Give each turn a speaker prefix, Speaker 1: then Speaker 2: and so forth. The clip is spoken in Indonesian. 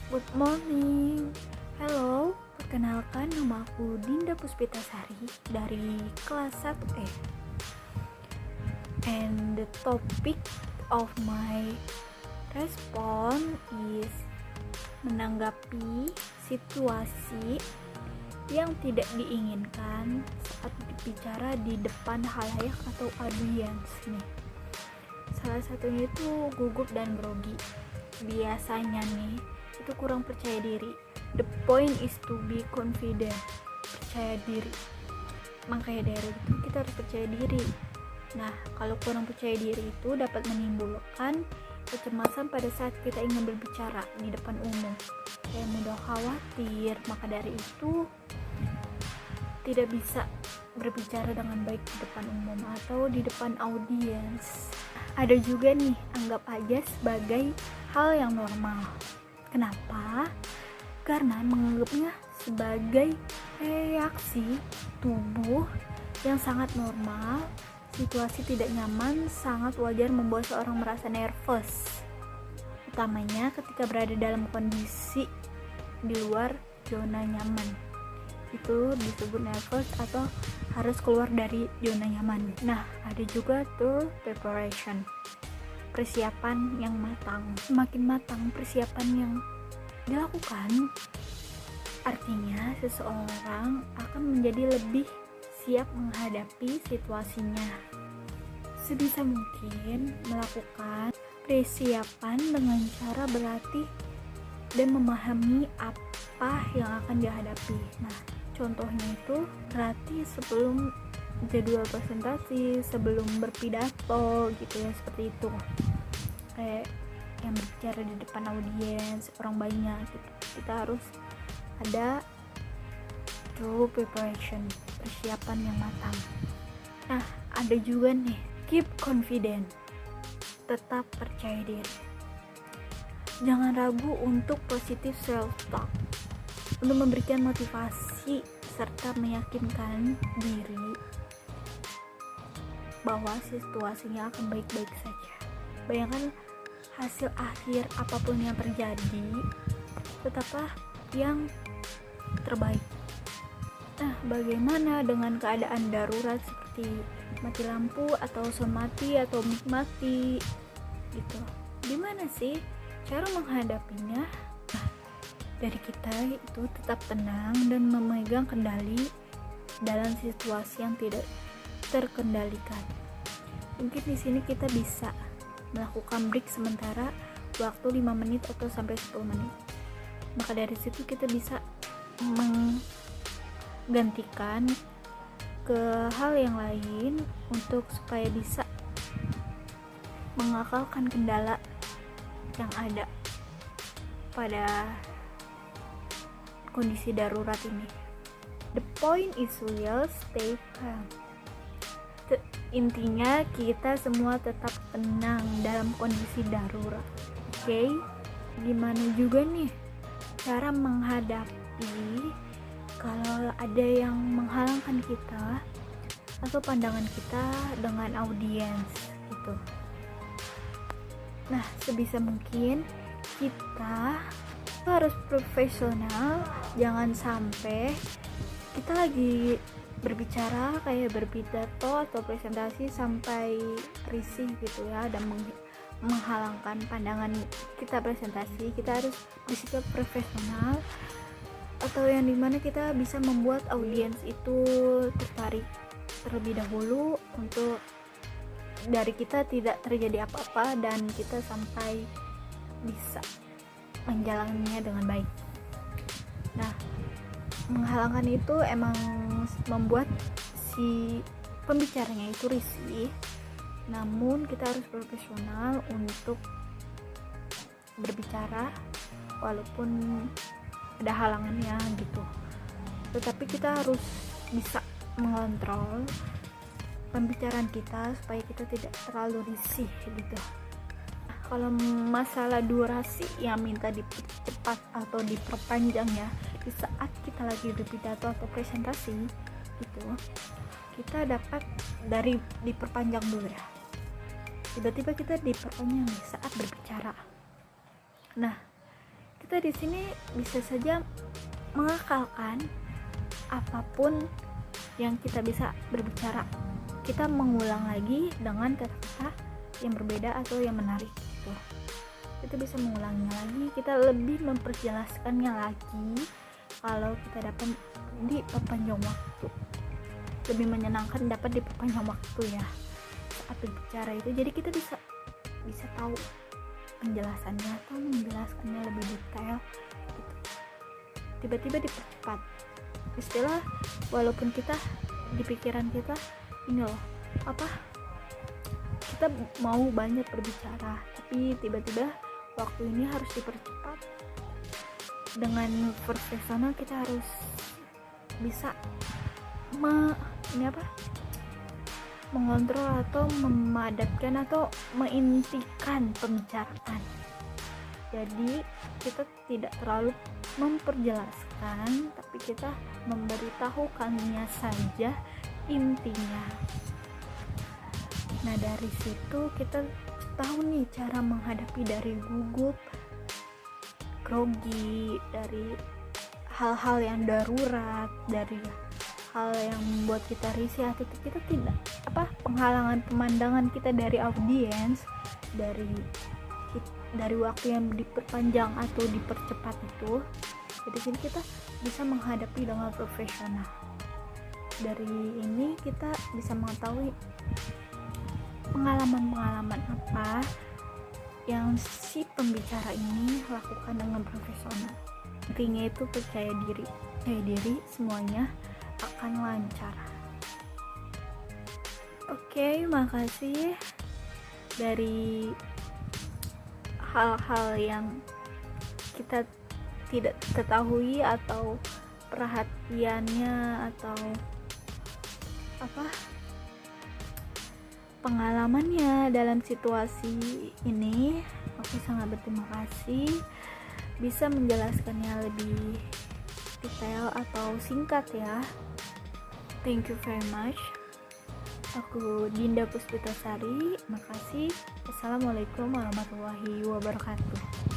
Speaker 1: Good morning. Hello, perkenalkan nama aku Dinda Puspitasari dari kelas 1E. And the topic of my response is menanggapi situasi yang tidak diinginkan saat berbicara di depan halayak atau audiens nih. Salah satunya itu gugup dan grogi. Biasanya nih itu kurang percaya diri. The point is to be confident, percaya diri. Makanya dari itu kita harus percaya diri. Nah, kalau kurang percaya diri itu dapat menimbulkan kecemasan pada saat kita ingin berbicara di depan umum. Kayak mudah khawatir, maka dari itu tidak bisa berbicara dengan baik di depan umum atau di depan audiens. Ada juga nih, anggap aja sebagai hal yang normal. Kenapa? Karena menganggapnya sebagai reaksi tubuh yang sangat normal. Situasi tidak nyaman sangat wajar membuat seorang merasa nervous, utamanya ketika berada dalam kondisi di luar zona nyaman. Itu disebut nervous atau harus keluar dari zona nyaman. Nah, ada juga tuh preparation, persiapan yang matang. Semakin matang persiapan yang dilakukan, artinya seseorang akan menjadi lebih siap menghadapi situasinya. Sebisa mungkin melakukan persiapan dengan cara berlatih dan memahami apa yang akan dihadapi. Nah, contohnya itu berlatih sebelum jadwal presentasi, sebelum berpidato gitu ya, seperti itu. Kayak yang berbicara di depan audiens orang banyak gitu. Kita harus ada true preparation, persiapan yang matang. Nah, ada juga nih, keep confident, tetap percaya diri. Jangan ragu untuk positive self-talk, untuk memberikan motivasi serta meyakinkan diri bahwa situasinya akan baik-baik saja. Bayangkan hasil akhir apapun yang terjadi, tetaplah yang terbaik. Nah, bagaimana dengan keadaan darurat seperti mati lampu atau sound mati atau mic mati gitu? Gimana sih cara menghadapinya? Nah, dari kita itu tetap tenang dan memegang kendali dalam situasi yang tidak terkendalikan. Mungkin di sini kita bisa melakukan break sementara waktu 5 menit atau sampai 10 menit. Maka dari situ kita bisa menggantikan ke hal yang lain untuk supaya bisa mengakalkan kendala yang ada pada kondisi darurat ini. The point is we'll stay calm. Intinya kita semua tetap tenang dalam kondisi darurat. Oke? Gimana juga nih cara menghadapi kalau ada yang menghalangkan kita atau pandangan kita dengan audiens gitu. Nah, sebisa mungkin kita harus profesional. Jangan sampai kita lagi berbicara kayak berpidato atau presentasi sampai risih gitu ya, dan menghalangkan pandangan kita presentasi. Kita harus bersikap profesional, atau yang dimana kita bisa membuat audiens itu tertarik terlebih dahulu untuk dari kita tidak terjadi apa-apa dan kita sampai bisa menjalaninya dengan baik. Nah, menghalangkan itu emang membuat si pembicaranya itu risih, namun kita harus profesional untuk berbicara walaupun ada halangannya gitu. Tetapi kita harus bisa mengontrol pembicaraan kita supaya kita tidak terlalu risih gitu. Kalau masalah durasi yang minta dipercepat atau diperpanjang ya, di saat kita lagi berpidato atau presentasi gitu, kita dapat dari diperpanjang dulu ya. Tiba-tiba kita diperpanjang nih saat berbicara. Nah, Kita di sini bisa saja mengakalkan apapun yang kita bisa berbicara. Kita mengulang lagi dengan kata-kata yang berbeda atau yang menarik gitu. Kita bisa mengulanginya lagi, kita lebih memperjelaskannya lagi kalau kita dapat diperpanjang waktu. Lebih menyenangkan dapat diperpanjang waktu ya saat berbicara itu. Jadi kita bisa tahu penjelasannya atau menjelaskannya lebih detail gitu. Tiba-tiba dipercepat istilah, walaupun kita di pikiran kita ini loh kita mau banyak berbicara, tapi tiba-tiba waktu ini harus dipercepat. Dengan profesional kita harus bisa mengontrol atau memadatkan atau mengintikan pembicaraan. Jadi kita tidak terlalu memperjelaskan, tapi kita memberitahukannya saja intinya. Nah dari situ kita tahu nih cara menghadapi dari gugup, grogi, dari hal-hal yang darurat, dari hal yang membuat kita risih atau kita tidak penghalangan pemandangan kita dari audiens, dari waktu yang diperpanjang atau dipercepat itu. Jadi sini kita bisa menghadapi dengan profesional. Dari ini kita bisa mengetahui pengalaman apa yang si pembicara ini lakukan dengan profesional. Intinya itu percaya diri semuanya akan lancar. Oke, makasih dari hal-hal yang kita tidak ketahui atau perhatiannya atau pengalamannya dalam situasi ini. Aku sangat berterima kasih bisa menjelaskannya lebih detail atau singkat ya. Thank you very much. Aku Dinda Puspitasari. Makasih. Assalamualaikum warahmatullahi wabarakatuh.